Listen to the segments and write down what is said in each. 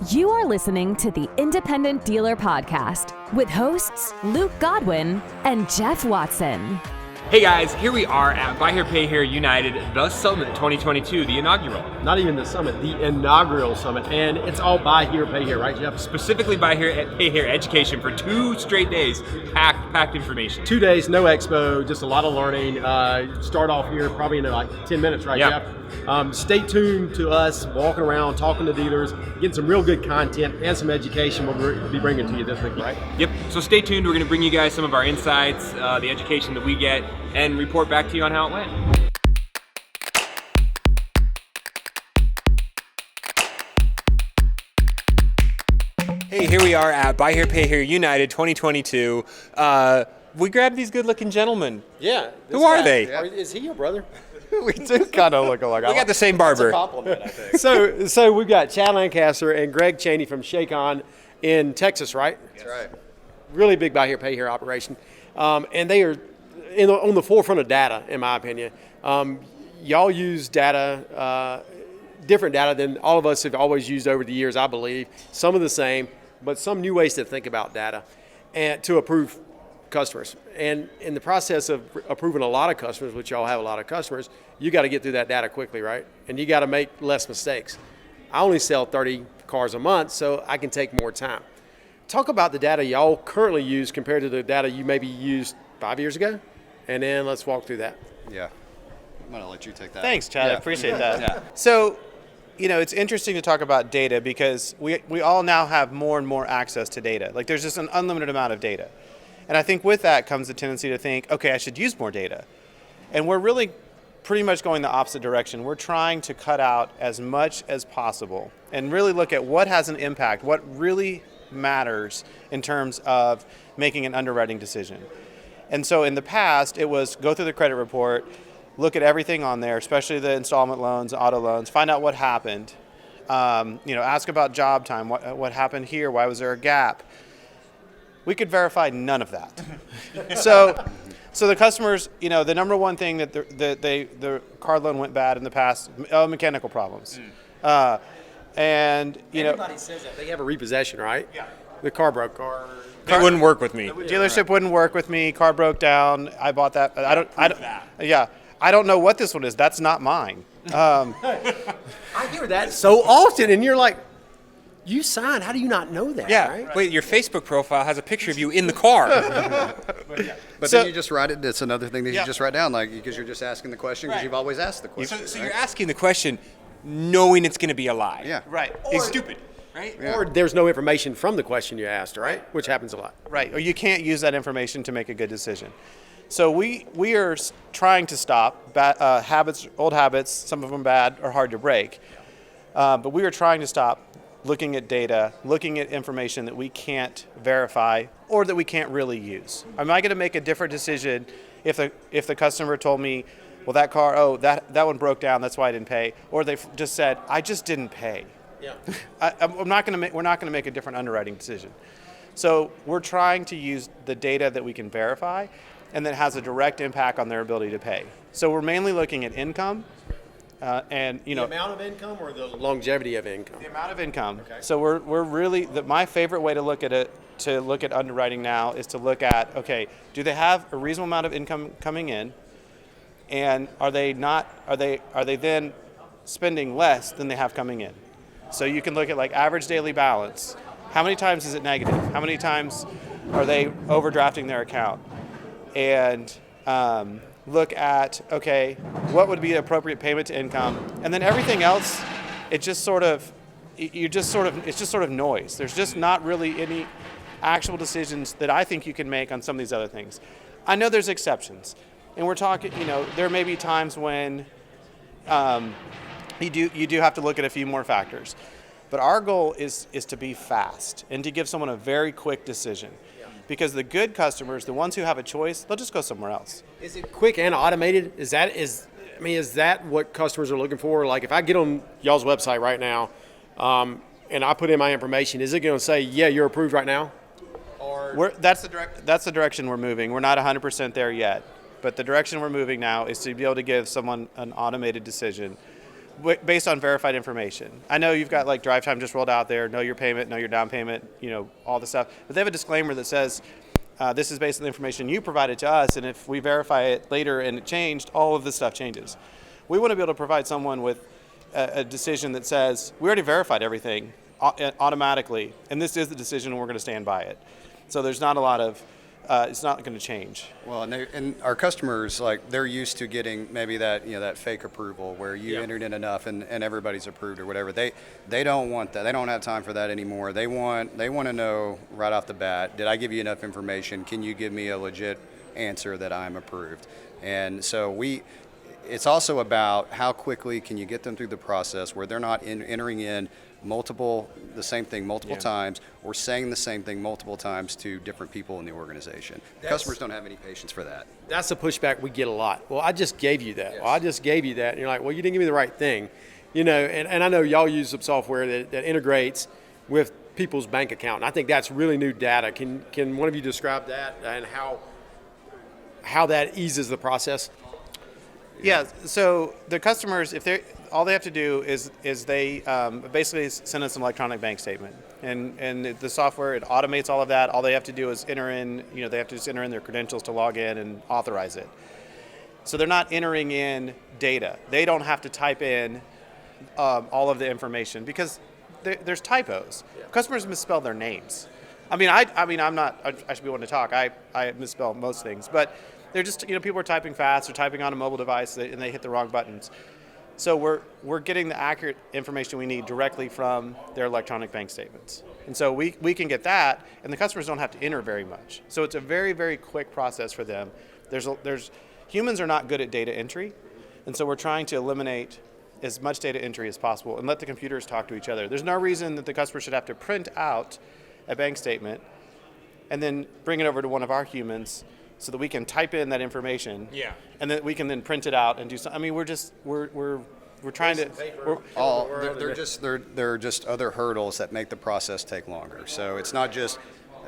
You are listening to the Independent Dealer Podcast with hosts Luke Godwin and Jeff Watson. Hey guys, here we are at Buy Here, Pay Here United, the Summit 2022, the inaugural. Not even the summit, the inaugural summit. And it's all Buy Here, Pay Here, right, Jeff? Specifically Buy Here, Pay Here education for 2 straight days, packed information. 2 days, no expo, just a lot of learning. Start off here probably in like 10 minutes, right, Yep. Jeff? Stay tuned to us, walking around, talking to dealers, getting some real good content and some education we'll be bringing to you this week, right? Yep, so stay tuned. We're going to bring you guys some of our insights, the education that we get, and report back to you on how it went. Hey, here we are at Buy Here, Pay Here United 2022. We grabbed these good-looking gentlemen. Yeah. Who are they? Yeah. Is he your brother? We do kind of look alike. We got the same barber. That's a compliment, I think. So we've got Chad Lancaster and Greg Chaney from Shake On in Texas, right? That's right. Really big Buy Here, Pay Here operation. And they are on the forefront of data, in my opinion. Y'all use data, different data than all of us have always used over the years, I believe. Some of the same, but some new ways to think about data and to approve customers. And in the process of approving a lot of customers, which y'all have a lot of customers, you got to get through that data quickly, right? And you got to make less mistakes. I only sell 30 cars a month, so I can take more time. Talk about the data y'all currently use compared to the data you maybe used 5 years ago, and then let's walk through that. Yeah. I'm going to let you take that. Thanks, Chad. I appreciate that. Yeah. So, it's interesting to talk about data because we all now have more and more access to data. Like, there's just an unlimited amount of data. And I think with that comes the tendency to think, okay, I should use more data. And we're really pretty much going the opposite direction. We're trying to cut out as much as possible and really look at what has an impact, what really matters in terms of making an underwriting decision. And so in the past, it was go through the credit report, look at everything on there, especially the installment loans, auto loans, find out what happened, ask about job time, what happened here, why was there a gap? We could verify none of that. So the customers, the number one thing that the car loan went bad in the past, mechanical problems. Everybody says that. They have a repossession, right? Yeah. The car broke. It wouldn't work with me. The dealership wouldn't work with me. Car broke down. I bought that. I don't know what this one is. That's not mine. I hear that so often, and you're like, you signed. How do you not know that? Yeah. Right? Wait, your Facebook profile has a picture of you in the car. But then you just write it. It's another thing that you just write down, because you're just asking the question because you've always asked the question. So you're asking the question knowing it's going to be a lie. Yeah. Right. He's stupid, right? Yeah. Or there's no information from the question you asked, right? Which happens a lot. Right. Or you can't use that information to make a good decision. So we are trying to stop old habits, some of them bad or hard to break. But we are trying to stop looking at data, looking at information that we can't verify or that we can't really use. Am I going to make a different decision if the customer told me, well, that car, that one broke down, that's why I didn't pay, or they just said, I just didn't pay. Yeah. we're not going to make a different underwriting decision. So we're trying to use the data that we can verify and that has a direct impact on their ability to pay. So we're mainly looking at income. The amount of income or the longevity of income? The amount of income. Okay. So we're really my favorite way to look at it, to look at underwriting now, is to look at, okay, do they have a reasonable amount of income coming in, and are they then spending less than they have coming in? So you can look at like average daily balance. How many times is it negative? How many times are they overdrafting their account? And look at, okay, what would be the appropriate payment to income? And then everything else, it's just sort of noise. There's just not really any actual decisions that I think you can make on some of these other things. I know there's exceptions. And we're talking, there may be times when you do have to look at a few more factors. But our goal is to be fast and to give someone a very quick decision. Because the good customers, the ones who have a choice, they'll just go somewhere else. Is it quick and automated? Is that what customers are looking for? Like if I get on y'all's website right now and I put in my information, is it going to say, yeah, you're approved right now? Or that's the direction we're moving. We're not 100% there yet. But the direction we're moving now is to be able to give someone an automated decision based on verified information. I know you've got like drive time just rolled out there, know your payment, know your down payment, all the stuff. But they have a disclaimer that says, this is based on the information you provided to us, and if we verify it later and it changed, all of this stuff changes. We want to be able to provide someone with a decision that says, we already verified everything automatically, and this is the decision and we're going to stand by it. So there's not a lot of, it's not going to change. Well, and our customers, like, they're used to getting maybe that, that fake approval where you entered in enough and everybody's approved or whatever. They don't want that. They don't have time for that anymore. They want to know right off the bat, did I give you enough information? Can you give me a legit answer that I'm approved? And so it's also about how quickly can you get them through the process where they're not entering in the same thing multiple times or saying the same thing multiple times to different people in the organization. Customers don't have any patience for that. That's the pushback we get a lot. Well, I just gave you that. Yes. Well, I just gave you that. And you're like, well, you didn't give me the right thing. And I know y'all use some software that integrates with people's bank account. And I think that's really new data. Can one of you describe that and how that eases the process? Yeah, so the customers, all they have to do is they basically send us an electronic bank statement, and the software, it automates all of that. All they have to do is enter in, they have to just enter in their credentials to log in and authorize it. So they're not entering in data. They don't have to type in all of the information because there's typos. Yeah. Customers misspell their names. I should be one to talk. I misspell most things, but they're just, people are typing fast, they're typing on a mobile device, and they hit the wrong buttons. So we're getting the accurate information we need directly from their electronic bank statements. And so we can get that, and the customers don't have to enter very much. So it's a very, very quick process for them. Humans are not good at data entry, and so we're trying to eliminate as much data entry as possible and let the computers talk to each other. There's no reason that the customer should have to print out a bank statement and then bring it over to one of our humans so that we can type in that information. Yeah. And then we can then print it out and do something. I mean, we're trying to. There are just other hurdles that make the process take longer. So it's not just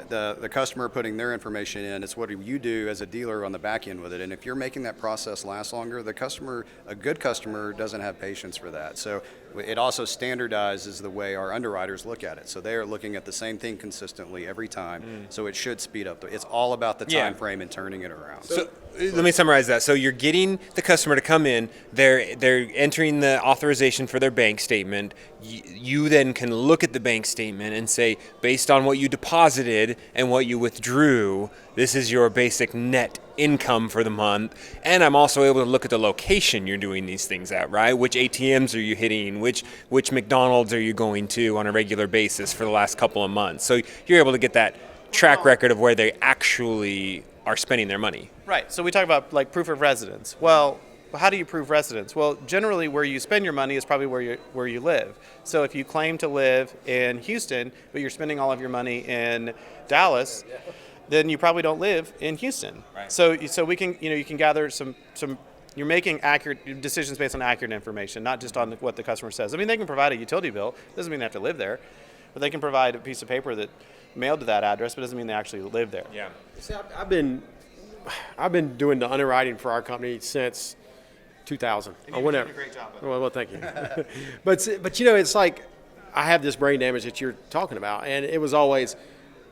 the customer putting their information in, it's what you do as a dealer on the back end with it. And if you're making that process last longer, a good customer doesn't have patience for that. So it also standardizes the way our underwriters look at it. So they are looking at the same thing consistently every time. So it should speed up. It's all about the time frame and turning it around. So let me summarize that. So you're getting the customer to come in, they're entering the authorization for their bank statement. You then can look at the bank statement and say, based on what you deposited and what you withdrew, this is your basic net income for the month. And I'm also able to look at the location you're doing these things at, right? Which ATMs are you hitting? Which McDonald's are you going to on a regular basis for the last couple of months? So you're able to get that track record of where they actually are spending their money. Right. So we talk about like proof of residence. Well, how do you prove residence? Well, generally where you spend your money is probably where you live. So if you claim to live in Houston, but you're spending all of your money in Dallas, then you probably don't live in Houston. Right. So we can, you can gather some. You're making accurate decisions based on accurate information, not just on what the customer says. I mean, they can provide a utility bill. Doesn't mean they have to live there, but they can provide a piece of paper that mailed to that address, but doesn't mean they actually live there. Yeah. See, I've been doing the underwriting for our company since 2000 or whenever. You're doing a great job. Well, thank you. but it's like I have this brain damage that you're talking about, and it was always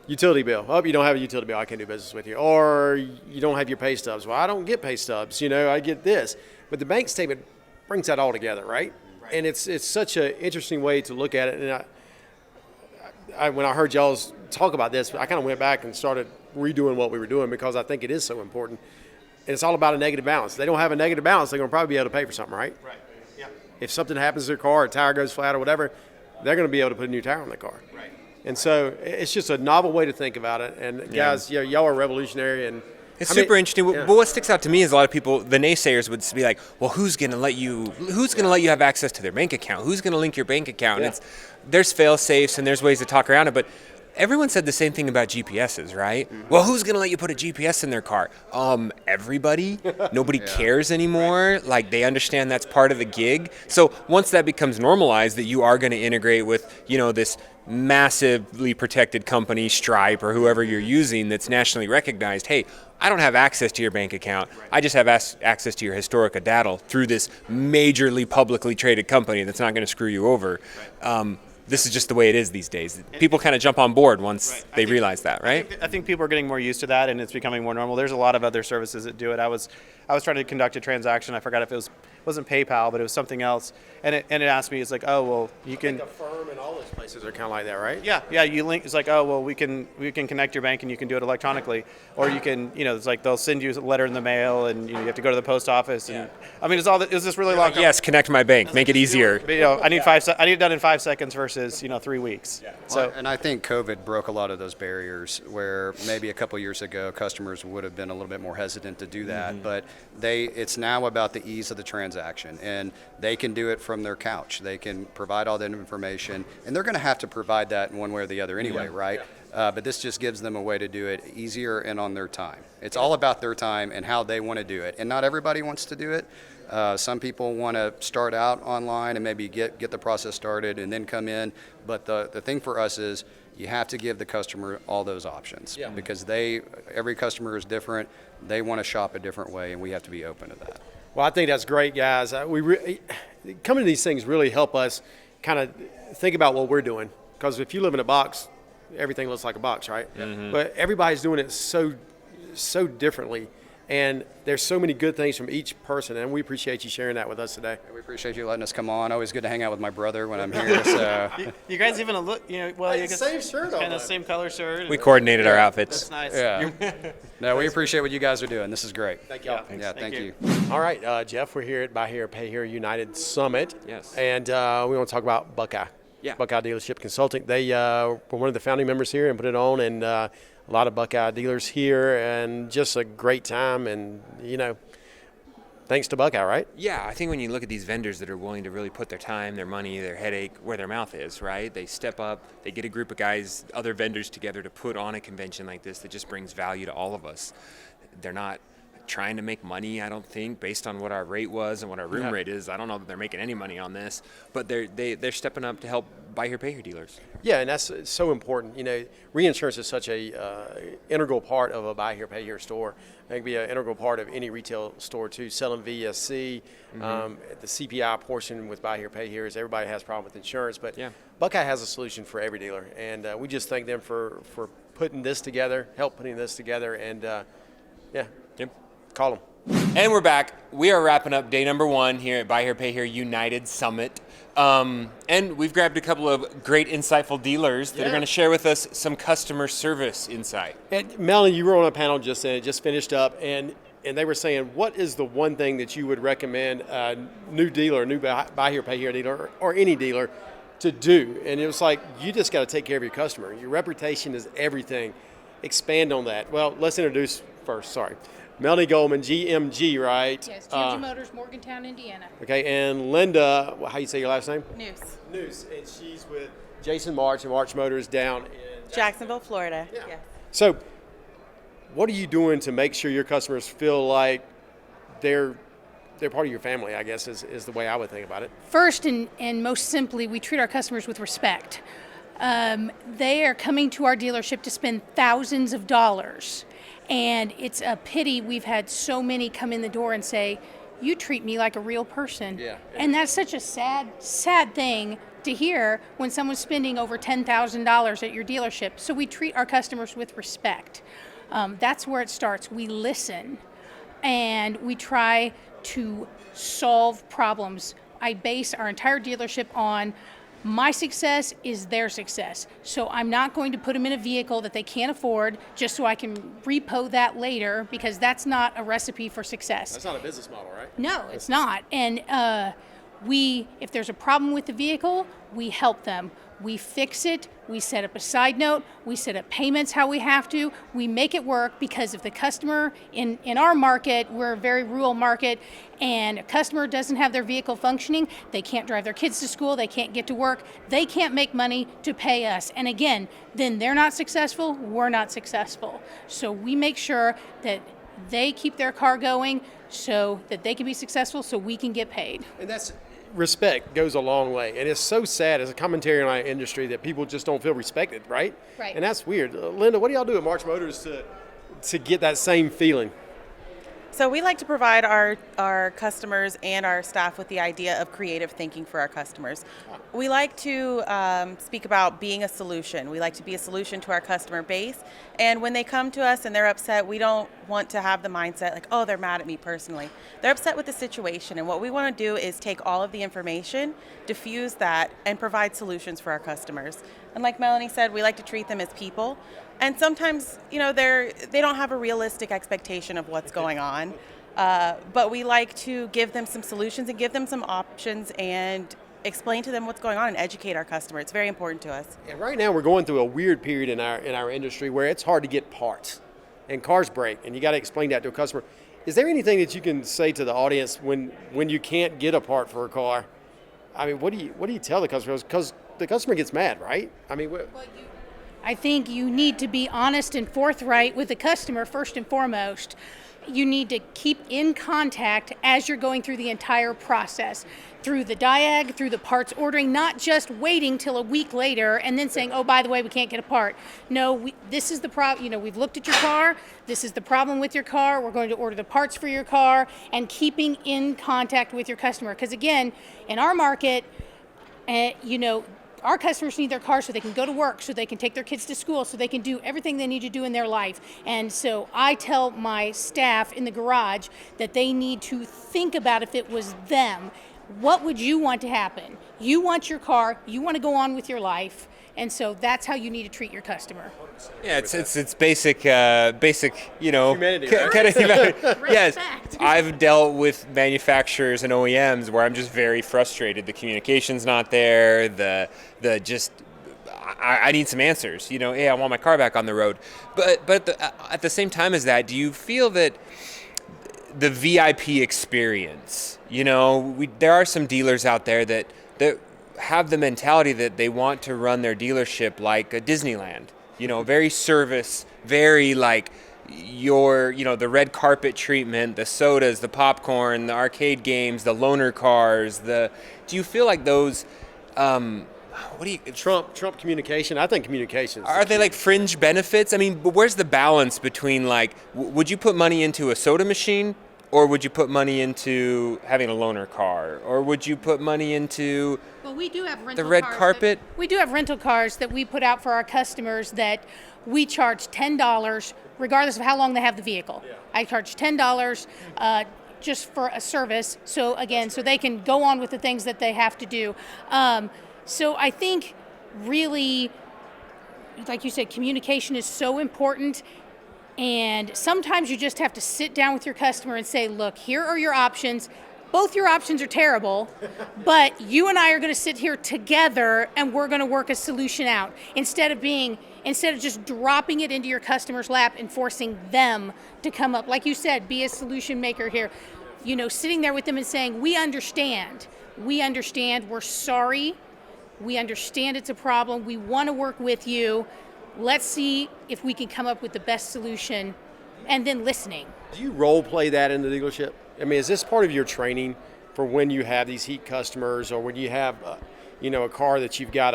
utility bill. Oh, you don't have a utility bill, I can't do business with you. Or you don't have your pay stubs. Well, I don't get pay stubs. I get this. But the bank statement brings that all together, right? And it's such an interesting way to look at it. And when I heard y'all talk about this, I kind of went back and started redoing what we were doing because I think it is so important. And it's all about a negative balance. If they don't have a negative balance, they're going to probably be able to pay for something, right? Right. Yeah. If something happens to their car, a tire goes flat or whatever, they're going to be able to put a new tire on their car. Right. And so it's just a novel way to think about it. And guys, y'all are revolutionary. And it's super interesting. But what sticks out to me is a lot of people, the naysayers, would be like, "Well, who's going to let you have access to their bank account? Who's going to link your bank account?" And there's fail safes and there's ways to talk around it. But everyone said the same thing about GPSs, right? Well, who's going to let you put a GPS in their car? Everybody. Nobody cares anymore. Like, they understand that's part of the gig. So once that becomes normalized, that you are going to integrate with, this massively protected company, Stripe or whoever you're using that's nationally recognized, hey, I don't have access to your bank account. I just have access to your historical data through this majorly publicly traded company that's not going to screw you over. This is just the way it is these days. People kind of jump on board once they realize that, right? I think people are getting more used to that, and it's becoming more normal. There's a lot of other services that do it. I was trying to conduct a transaction. I forgot if it wasn't PayPal, but it was something else. And it asked me, it's like, oh, well, you can. I think Affirm and all those places are kind of like that, right? Yeah. You link. It's like, oh, well, we can connect your bank and you can do it electronically, or you can, it's like they'll send you a letter in the mail and you have to go to the post office. And I mean, it was this really long. Yes, connect my bank, make it easier. I need I need it done in 5 seconds versus 3 weeks. Yeah. So, and I think COVID broke a lot of those barriers where maybe a couple years ago customers would have been a little bit more hesitant to do that, but it's now about the ease of the transaction, and they can do it from their couch. They can provide all that information, and they're going to have to provide that in one way or the other anyway, right? But this just gives them a way to do it easier and on their time. It's all about their time and how they want to do it, and not everybody wants to do it. Some people want to start out online and maybe get the process started and then come in. But the thing for us is you have to give the customer all those options because every customer is different. They want to shop a different way, and we have to be open to that. Well, I think that's great, guys. Coming to these things really help us kind of think about what we're doing. Because if you live in a box, everything looks like a box, right? But everybody's doing it so differently. And there's so many good things from each person, and we appreciate you sharing that with us today. We appreciate you letting us come on. Always good to hang out with my brother when I'm here. So you guys even look, you get same shirt on, kind of same color shirt. We coordinated our outfits. That's nice. Yeah. No, we appreciate what you guys are doing. This is great. Thank y'all. Yeah, thank you. All right, Jeff, we're here at Buy Here, Pay Here United Summit. Yes. And we want to talk about Buckeye. Yeah. Buckeye Dealership Consulting. They were one of the founding members here and put it on, and a lot of Buckeye dealers here, and just a great time. And, thanks to Buckeye, right? Yeah, I think when you look at these vendors that are willing to really put their time, their money, their headache where their mouth is, right? They step up, they get a group of guys, other vendors together to put on a convention like this that just brings value to all of us. They're not trying to make money, I don't think, based on what our rate was and what our room rate is. I don't know that they're making any money on this, but they're stepping up to help Buy Here, Pay Here dealers. Yeah, and that's so important. Reinsurance is such a integral part of a Buy Here, Pay Here store. It can be an integral part of any retail store too. Selling VSC, the CPI portion with Buy Here, Pay Here is everybody has a problem with insurance, but Buckeye has a solution for every dealer, and we just thank them for putting this together, putting this together, and call them. And we're back. We are wrapping up day number 1 here at Buy Here, Pay Here United Summit. And we've grabbed a couple of great, insightful dealers that are going to share with us some customer service insight. And Melanie, you were on a panel just finished up, and they were saying, what is the one thing that you would recommend a new dealer, new Buy Here, Pay Here dealer, or any dealer to do? And it was like, you just got to take care of your customer. Your reputation is everything. Expand on that. Well, let's introduce first, Melanie Goldman, GMG, right? Yes, GMG Motors, Morgantown, Indiana. Okay, and Linda, how you say your last name? Noose, and she's with Jason March and March Motors down in Jacksonville, Florida. Yeah. So, what are you doing to make sure your customers feel like they're part of your family, I guess, is the way I would think about it? First and most simply, we treat our customers with respect. They are coming to our dealership to spend thousands of dollars. And it's a pity we've had so many come in the door and say, you treat me like a real person. Yeah. And that's such a sad thing to hear when someone's spending over $10,000 at your dealership. So we treat our customers with respect. That's where it starts. We listen and we try to solve problems. I base our entire dealership on my success is their success. So I'm not going to put them in a vehicle that they can't afford just so I can repo that later, because that's not a recipe for success. That's not a business model, right? No, it's not. And If there's a problem with the vehicle, we help them. We fix it, we set up a side note, we set up payments how we have to, we make it work, because if the customer, in our market, we're a very rural market, and a customer doesn't have their vehicle functioning, they can't drive their kids to school, they can't get to work, they can't make money to pay us. And again, then they're not successful, we're not successful. So we make sure that they keep their car going so that they can be successful, so we can get paid. And that's respect goes a long way, and it's so sad as a commentary on our industry that people just don't feel respected, right? Right. And that's weird. Linda, what do y'all do at March Motors to get that same feeling? So we like to provide our customers and our staff with the idea of creative thinking for our customers. We like to speak about being a solution. We like to be a solution to our customer base. And when they come to us and they're upset, we don't want to have the mindset like, oh, they're mad at me personally. They're upset with the situation. And what we want to do is take all of the information, diffuse that, and provide solutions for our customers. And like Melanie said, we like to treat them as people. And sometimes, they don't have a realistic expectation of what's going on. But we like to give them some solutions and give them some options and explain to them what's going on and educate our customer. It's very important to us. And right now we're going through a weird period in our industry where it's hard to get parts and cars break, and you got to explain that to a customer. Is there anything that you can say to the audience when you can't get a part for a car? I mean, what do you tell the customers? Because the customer gets mad, right? I mean, I think you need to be honest and forthright with the customer first and foremost. You need to keep in contact as you're going through the entire process, through the diag, through the parts ordering, not just waiting till a week later and then saying, oh, by the way, we can't get a part. No, this is the problem. We've looked at your car. This is the problem with your car. We're going to order the parts for your car, and keeping in contact with your customer. Because again, in our market, our customers need their cars so they can go to work, so they can take their kids to school, so they can do everything they need to do in their life. And so I tell my staff in the garage that they need to think about, if it was them, what would you want to happen? You want your car, you want to go on with your life, and so that's how you need to treat your customer. Yeah, it's basic, Humanity, right? kind of humanity. Yes, I've dealt with manufacturers and OEMs where I'm just very frustrated. The communication's not there. I need some answers. Hey, I want my car back on the road. But at the same time as that, do you feel that the VIP experience? There are some dealers out there that have the mentality that they want to run their dealership like a Disneyland. Very service, very like the red carpet treatment, the sodas, the popcorn, the arcade games, the loaner cars. Do you feel like those? Trump communication? I think communication. Are they like fringe benefits? I mean, but where's the balance between would you put money into a soda machine? Or would you put money into having a loaner car? Or would you put money into we do have rental the red cars carpet? We do have rental cars that we put out for our customers that we charge $10 regardless of how long they have the vehicle. Yeah. I charge $10 just for a service. So again, so they can go on with the things that they have to do. So I think really, like you said, communication is so important. And sometimes you just have to sit down with your customer and say, look, here are your options. Both your options are terrible, but you and I are going to sit here together and we're going to work a solution out instead of just dropping it into your customer's lap and forcing them to come up. Like you said, be a solution maker here. Sitting there with them and saying, we understand, we're sorry, we understand it's a problem, we want to work with you. Let's see if we can come up with the best solution, and then listening. Do you role play that in the dealership? I mean, is this part of your training for when you have these heat customers, or when you have, a car that you got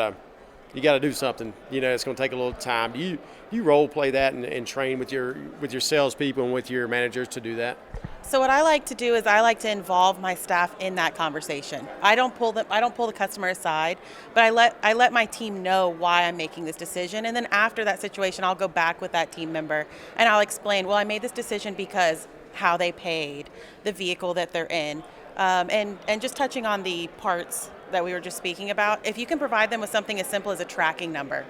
to do something? It's going to take a little time. Do you role play that and train with your salespeople and with your managers to do that? So what I like to do is I like to involve my staff in that conversation. I don't pull the customer aside, but I let my team know why I'm making this decision, and then after that situation, I'll go back with that team member and I'll explain, well, I made this decision because how they paid, the vehicle that they're in, and just touching on the parts that we were just speaking about. If you can provide them with something as simple as a tracking number,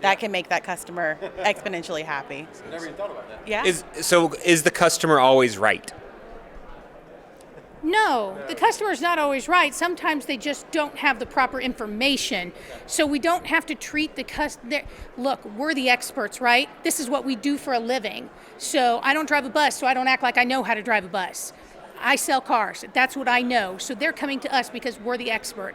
that can make that customer exponentially happy. I never even thought about that. Yeah. Is the customer always right? No, the customer's not always right. Sometimes they just don't have the proper information. So we don't have to treat the customer. Look, we're the experts, right? This is what we do for a living. So I don't drive a bus, so I don't act like I know how to drive a bus. I sell cars. That's what I know. So they're coming to us because we're the expert.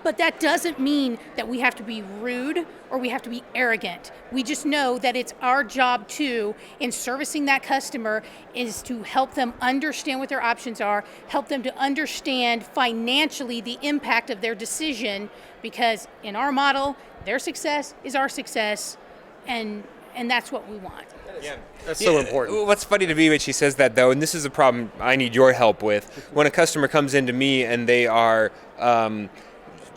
But that doesn't mean that we have to be rude or we have to be arrogant. We just know that it's our job too, in servicing that customer, is to help them understand what their options are, help them to understand financially the impact of their decision, because in our model, their success is our success, and that's what we want. Yeah, that's so important. What's funny to me when she says that, though, and this is a problem I need your help with, when a customer comes into me and they are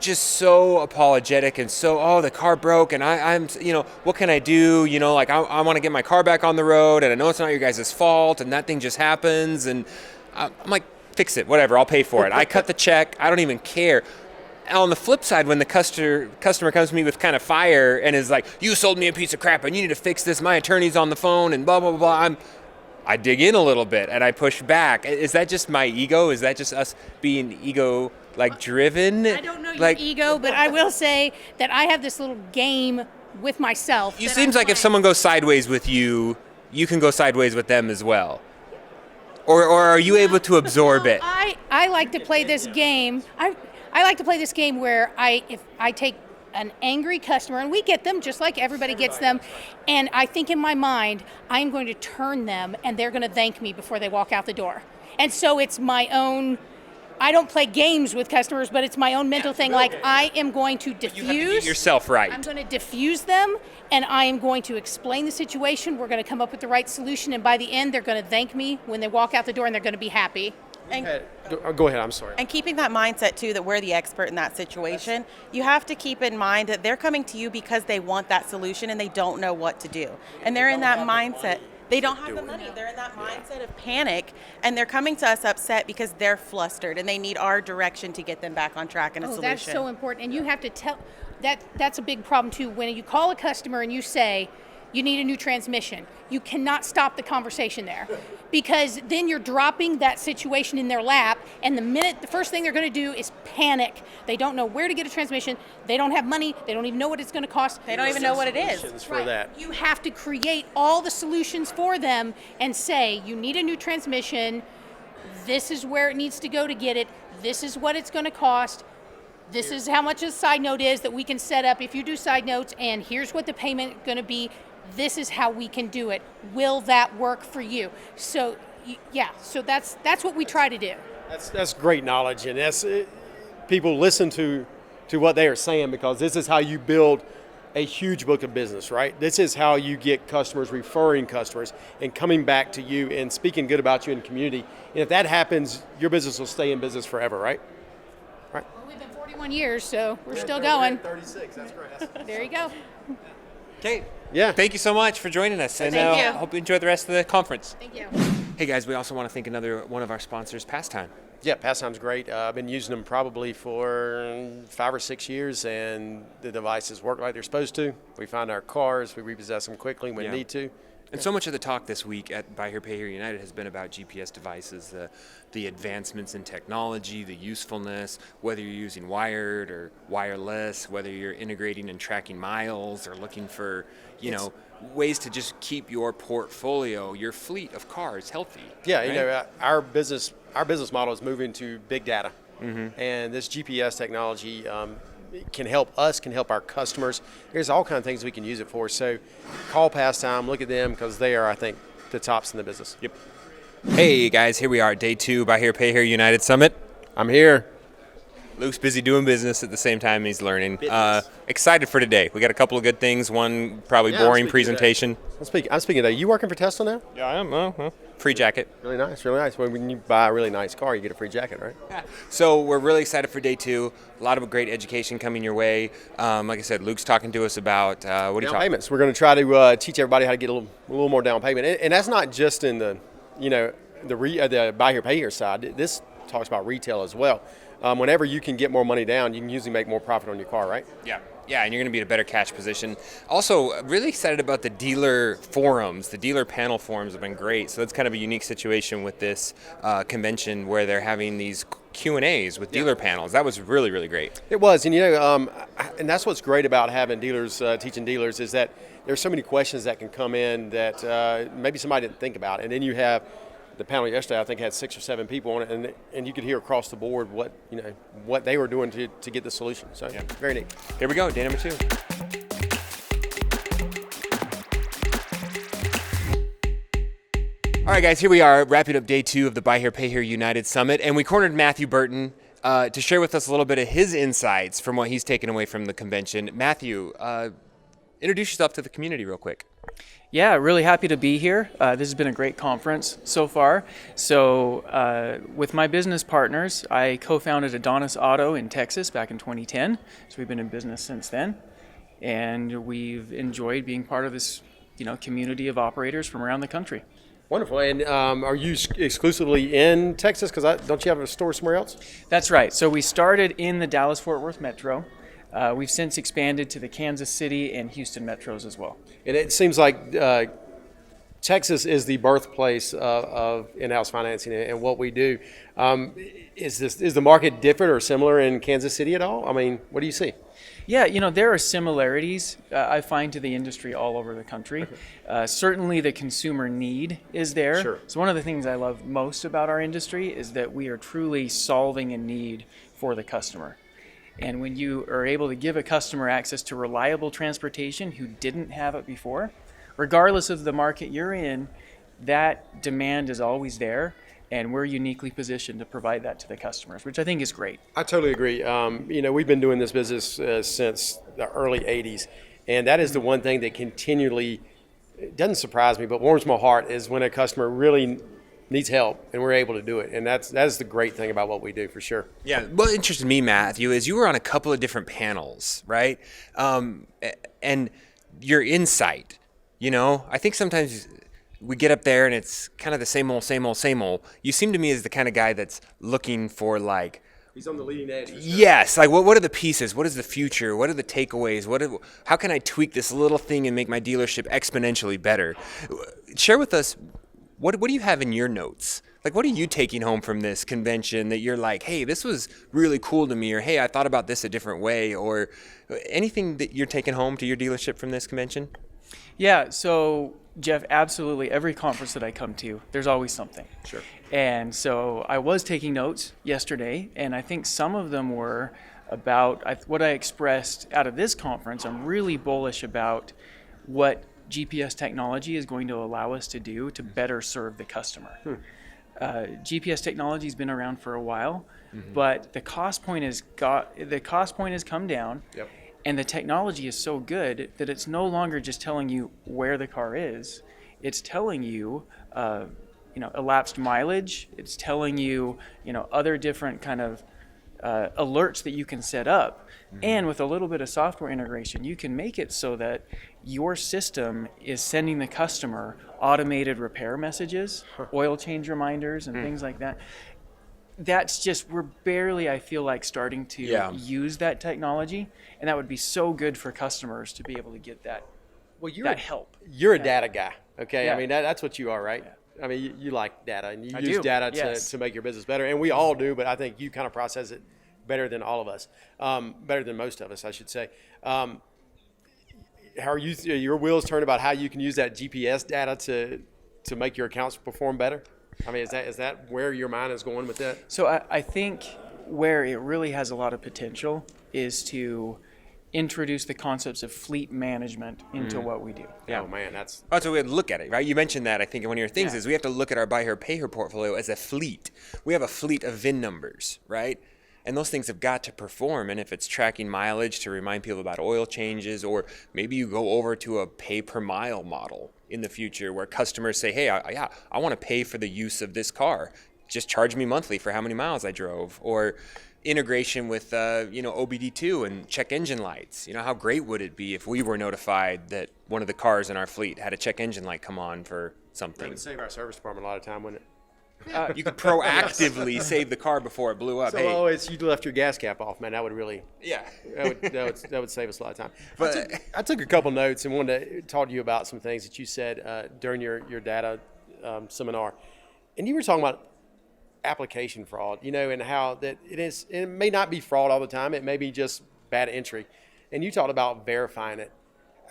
just so apologetic and so, the car broke and I'm what can I do? I want to get my car back on the road and I know it's not your guys' fault and that thing just happens. And I'm like, fix it, whatever, I'll pay for it. I cut the check, I don't even care. On the flip side, when the customer comes to me with kind of fire and is like, you sold me a piece of crap and you need to fix this, my attorney's on the phone and blah, blah, blah, blah, I dig in a little bit and I push back. Is that just my ego? Is that just us being ego driven? I don't know your ego, but I will say that I have this little game with myself. It seems like if someone goes sideways with you, you can go sideways with them as well. Or are you able to absorb it? I like to play this game. I like to play this game where if I take an angry customer, and we get them just like everybody gets them, and I think in my mind, I'm going to turn them and they're going to thank me before they walk out the door. And so it's my own, I don't play games with customers, but it's my own mental thing. Like, I am going to diffuse. You have to get yourself right. I'm going to diffuse them, and I am going to explain the situation. We're going to come up with the right solution, and by the end, they're going to thank me when they walk out the door, and they're going to be happy. And go ahead, I'm sorry. And keeping that mindset, too, that we're the expert in that situation, you have to keep in mind that they're coming to you because they want that solution and they don't know what to do. And they're in that mindset. They don't have the money. They're in that mindset of panic, and they're coming to us upset because they're flustered, and they need our direction to get them back on track and a solution. That's so important. And you have to tell, that's a big problem, too. When you call a customer and you say, you need a new transmission, you cannot stop the conversation there, because then you're dropping that situation in their lap, and the first thing they're going to do is panic. They don't know where to get a transmission. They don't have money. They don't even know what it's going to cost. They don't even know what it is. For that. You have to create all the solutions for them and say, you need a new transmission. This is where it needs to go to get it. This is what it's going to cost. This is how much a side note is that we can set up if you do side notes, and here's what the payment is going to be. This is how we can do it. Will that work for you? So, so that's what we try to do. That's great knowledge, and people listen to what they are saying, because this is how you build a huge book of business, right? This is how you get customers referring customers and coming back to you and speaking good about you in the community. And if that happens, your business will stay in business forever, right? Well, we've been 41 years, so we're still going. 36, that's great. There you go. Okay. Yeah. Thank you so much for joining us. And Thank you. hope you enjoy the rest of the conference. Thank you. Hey guys, we also want to thank another one of our sponsors, Pastime. Yeah, Pastime's great. I've been using them probably for 5 or 6 years, and the devices work like they're supposed to. We find our cars, we repossess them quickly when we need to. And so much of the talk this week at Buy Here, Pay Here United has been about GPS devices, the advancements in technology, the usefulness, whether you're using wired or wireless, whether you're integrating and tracking miles or looking for, ways to just keep your portfolio, your fleet of cars healthy. Yeah, right? our business model is moving to big data, and this GPS technology can help us, can help our customers. There's all kinds of things we can use it for. So call Pastime, look at them, because they are, I think, the tops in the business. Yep. Hey guys, here we are, day 2, Buy Here, Pay Here United Summit. I'm here. Luke's busy doing business at the same time he's learning. Excited for today. We got a couple of good things. One probably boring presentation. I'm speaking of that. You working for Tesla now? Yeah, I am. Free jacket. Really nice, really nice. When you buy a really nice car, you get a free jacket, right? Yeah. So we're really excited for day 2. A lot of great education coming your way. Like I said, Luke's talking to us about what are you down talking? payments. We're going to try to teach everybody how to get a little more down payment, and that's not just in the Buy Here, Pay Here side. This talks about retail as well. whenever you can get more money down, you can usually make more profit on your car, right? Yeah, and you're going to be in a better cash position. Also, really excited about the dealer forums. The dealer panel forums have been great. So that's kind of a unique situation with this convention where they're having these Q&As with dealer panels. That was really, really great. It was, and and that's what's great about having dealers, teaching dealers, is that there's so many questions that can come in that maybe somebody didn't think about. And then you have the panel yesterday, I think, had 6 or 7 people on it, and you could hear across the board what they were doing to get the solution. So very neat. Here we go, day number 2. All right, guys, here we are, wrapping up day 2 of the Buy Here, Pay Here United Summit, and we cornered Matthew Burton to share with us a little bit of his insights from what he's taken away from the convention. Matthew, introduce yourself to the community real quick. Yeah, really happy to be here. This has been a great conference so far. So with my business partners, I co-founded Adonis Auto in Texas back in 2010. So we've been in business since then. And we've enjoyed being part of this community of operators from around the country. Wonderful. And are you exclusively in Texas? Because don't you have a store somewhere else? That's right. So we started in the Dallas-Fort Worth metro. We've since expanded to the Kansas City and Houston metros as well. And it seems like Texas is the birthplace of in-house financing and what we do. Is the market different or similar in Kansas City at all? I mean, what do you see? Yeah, there are similarities I find to the industry all over the country. Certainly the consumer need is there. Sure. So one of the things I love most about our industry is that we are truly solving a need for the customer. And when you are able to give a customer access to reliable transportation who didn't have it before, regardless of the market you're in, that demand is always there, and we're uniquely positioned to provide that to the customers, which I think is great. I totally agree. We've been doing this business since the early 80s, and that is the one thing that continually, it doesn't surprise me, but warms my heart, is when a customer really needs help and we're able to do it. And that's the great thing about what we do, for sure. Yeah, what interested me, Matthew, is you were on a couple of different panels, right? And your insight, I think sometimes we get up there and it's kind of the same old, same old, same old. You seem to me as the kind of guy that's looking for He's on the leading edge. Yes, what are the pieces? What is the future? What are the takeaways? How can I tweak this little thing and make my dealership exponentially better? Share with us, what do you have in your notes? What are you taking home from this convention that you're like, hey, this was really cool to me, or hey, I thought about this a different way, or anything that you're taking home to your dealership from this convention? Yeah, so Jeff, absolutely every conference that I come to, there's always something. Sure. And so I was taking notes yesterday, and I think some of them were about what I expressed out of this conference. I'm really bullish about what GPS technology is going to allow us to do to better serve the customer. GPS technology has been around for a while, but the cost point has come down. Yep. And the technology is so good that it's no longer just telling you where the car is. It's telling you, elapsed mileage. It's telling you, other different kind of alerts that you can set up. And with a little bit of software integration, you can make it so that your system is sending the customer automated repair messages, oil change reminders, and things like that. That's just, we're barely, I feel like, starting to use that technology, and that would be so good for customers to be able to get that, help. You're a data guy, okay? Yeah. I mean, that's what you are, right? Yeah. I mean, you like data, and you I use do. data Yes. to make your business better, and we all do, but I think you kind of process it better than all of us, better than most of us, I should say. How are your wheels turned about how you can use that GPS data to make your accounts perform better? I mean, is that where your mind is going with that? So I think where it really has a lot of potential is to introduce the concepts of fleet management into what we do. Yeah. Oh man, that's what we have to look at it, right? You mentioned that. I think one of your things is we have to look at our Buy Here, Pay Here portfolio as a fleet. We have a fleet of VIN numbers, right? And those things have got to perform. And if it's tracking mileage to remind people about oil changes, or maybe you go over to a pay per mile model in the future where customers say, hey, I want to pay for the use of this car. Just charge me monthly for how many miles I drove. Or integration with, OBD2 and check engine lights. How great would it be if we were notified that one of the cars in our fleet had a check engine light come on for something? That would save our service department a lot of time, wouldn't it? You could proactively save the car before it blew up. So you left your gas cap off, man. That would really Yeah. that would save us a lot of time. But I took a couple notes and wanted to talk to you about some things that you said during your data seminar, and you were talking about application fraud, and how that it may not be fraud all the time. It may be just bad entry, and you talked about verifying it.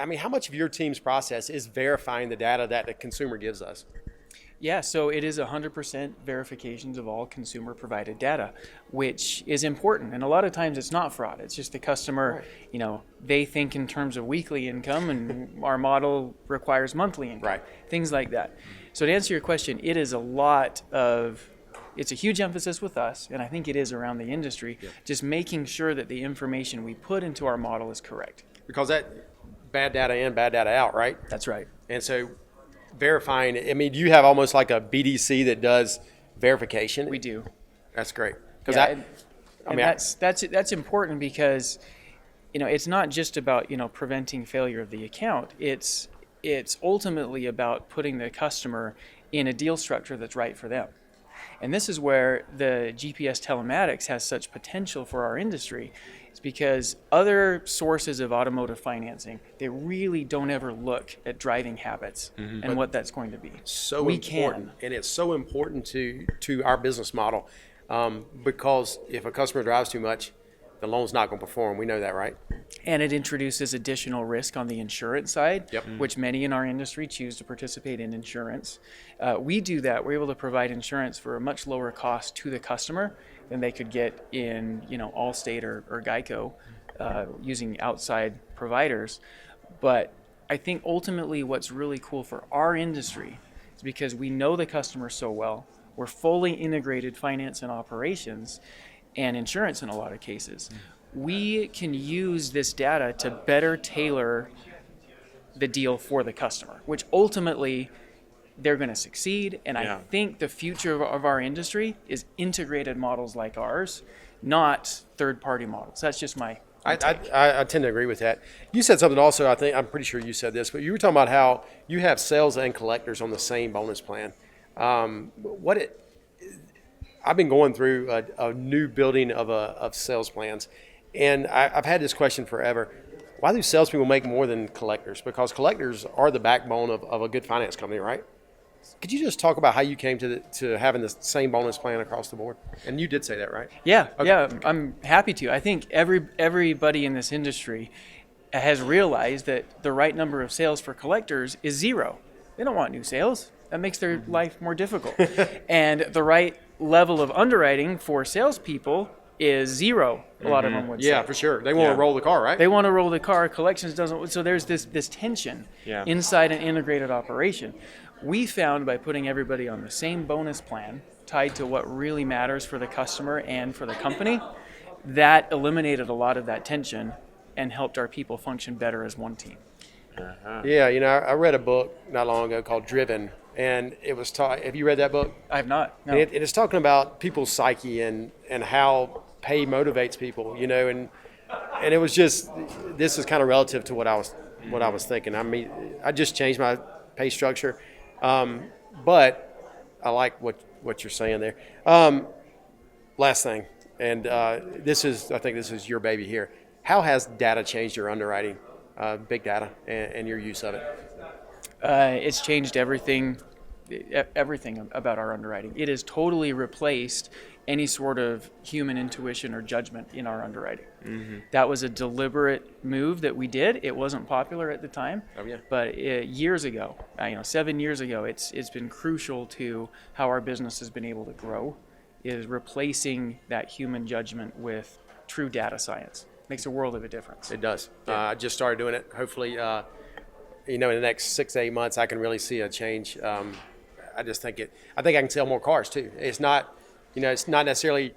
I mean, how much of your team's process is verifying the data that the consumer gives us? Yeah, so it is 100% verifications of all consumer provided data, which is important. And a lot of times it's not fraud. It's just the customer, they think in terms of weekly income and our model requires monthly income, Right. Things like that. So to answer your question, it's a huge emphasis with us, and I think it is around the industry, just making sure that the information we put into our model is correct. Because that bad data in, bad data out, right? That's right. And so verifying, do you have almost like a BDC that does verification? We do. That's great. That's important because, it's not just about, preventing failure of the account. It's ultimately about putting the customer in a deal structure that's right for them. And this is where the GPS telematics has such potential for our industry. It's because other sources of automotive financing, they really don't ever look at driving habits and what that's going to be. So we important, can. and it's so important to our business model because if a customer drives too much, the loan's not going to perform. We know that, right? And it introduces additional risk on the insurance side, Yep. which many in our industry choose to participate in insurance. We do that. We're able to provide insurance for a much lower cost to the customer than they could get in, Allstate or Geico using outside providers. But I think ultimately what's really cool for our industry is because we know the customer so well. We're fully integrated finance and operations and insurance in a lot of cases. We can use this data to better tailor the deal for the customer, which ultimately they're going to succeed. And I think the future of our industry is integrated models like ours, not third-party models. That's just my take. I tend to agree with that. You said something also, I'm pretty sure you said this, but you were talking about how you have sales and collectors on the same bonus plan. I've been going through a new building of sales plans, and I've had this question forever. Why do salespeople make more than collectors? Because collectors are the backbone of a good finance company, right? Could you just talk about how you came to having the same bonus plan across the board? And you did say that, right? Yeah, I'm happy to. I think everybody in this industry has realized that the right number of sales for collectors is 0. They don't want new sales. That makes their life more difficult. And the right level of underwriting for salespeople is 0. A lot of them would say. Yeah, for sure. They want to roll the car, right? They want to roll the car. Collections doesn't. So there's this tension inside an integrated operation. We found by putting everybody on the same bonus plan tied to what really matters for the customer and for the company, that eliminated a lot of that tension and helped our people function better as one team. Yeah, I read a book not long ago called Driven, and it was have you read that book? I have not. No. And it's talking about people's psyche and how pay motivates people, and it was just, this is kind of relative to what I was thinking. I mean, I just changed my pay structure, but I like what you're saying there. Last thing, and I think this is your baby here. How has data changed your underwriting, big data, and your use of it? It's changed everything about our underwriting. It has totally replaced any sort of human intuition or judgment in our underwriting. That was a deliberate move that we did. It wasn't popular at the time, but years ago, 7 years ago, it's been crucial to how our business has been able to grow, is replacing that human judgment with true data science. Makes a world of a difference. It does. I just started doing it. Hopefully, in the next 6 to 8 months, I can really see a change. I think I can sell more cars too. It's not, it's not necessarily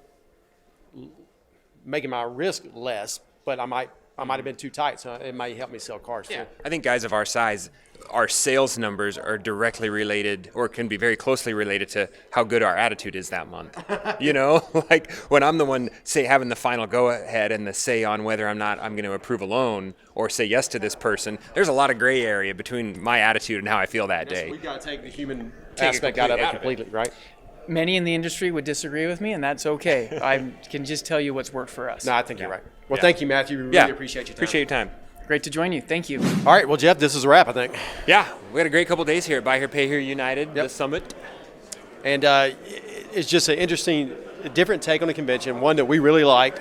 making my risk less, but I might have been too tight, so it might help me sell cars too. I think guys of our size, our sales numbers are directly related, or can be very closely related to how good our attitude is that month. Like when I'm the one having the final go ahead and the say on whether I'm going to approve a loan or say yes to this person, there's a lot of gray area between my attitude and how I feel that day. We got to take the human aspect out of it completely, right? Many in the industry would disagree with me, and that's okay. I can just tell you what's worked for us. No, I think you're right. Well, thank you, Matthew. We really appreciate your time. Appreciate your time. Great to join you. Thank you. All right, well, Jeff, this is a wrap, I think. Yeah, we had a great couple days here at Buy Here, Pay Here United, the summit. And it's just an interesting, different take on the convention, one that we really liked.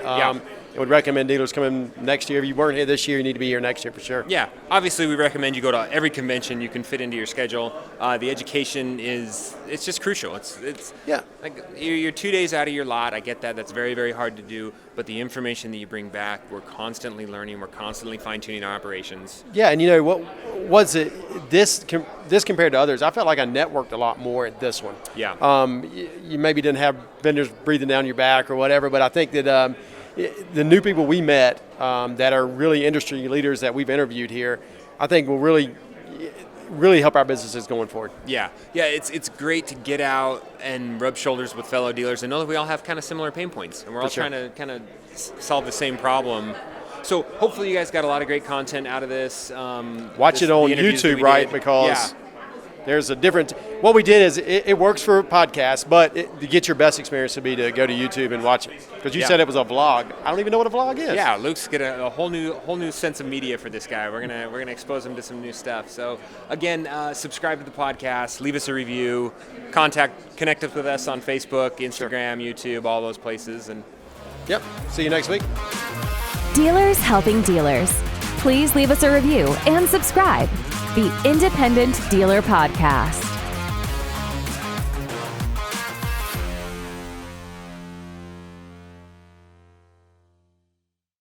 I would recommend dealers come in next year. If you weren't here this year, you need to be here next year for sure. Yeah, obviously we recommend you go to every convention you can fit into your schedule. The education it's just crucial. It's like you're 2 days out of your lot. I get that. That's very, very hard to do. But the information that you bring back, we're constantly learning. We're constantly fine-tuning our operations. Yeah, and you know, what was it, this compared to others, I felt like I networked a lot more at this one. Yeah. You maybe didn't have vendors breathing down your back or whatever, but I think that the new people we met that are really industry leaders that we've interviewed here, I think will really help our businesses going forward. Yeah, it's great to get out and rub shoulders with fellow dealers and know that we all have kind of similar pain points, and we're all trying to kind of solve the same problem. So hopefully you guys got a lot of great content out of this. Watch it on YouTube, right? Because there's a different. What we did is it works for podcasts, but to get your best experience would be to go to YouTube and watch it. Because you said it was a vlog. I don't even know what a vlog is. Yeah, Luke's got a whole new sense of media for this guy. We're gonna expose him to some new stuff. So again, subscribe to the podcast, leave us a review, connect with us on Facebook, Instagram, YouTube, all those places, and see you next week. Dealers helping dealers. Please leave us a review and subscribe. The Independent Dealer Podcast.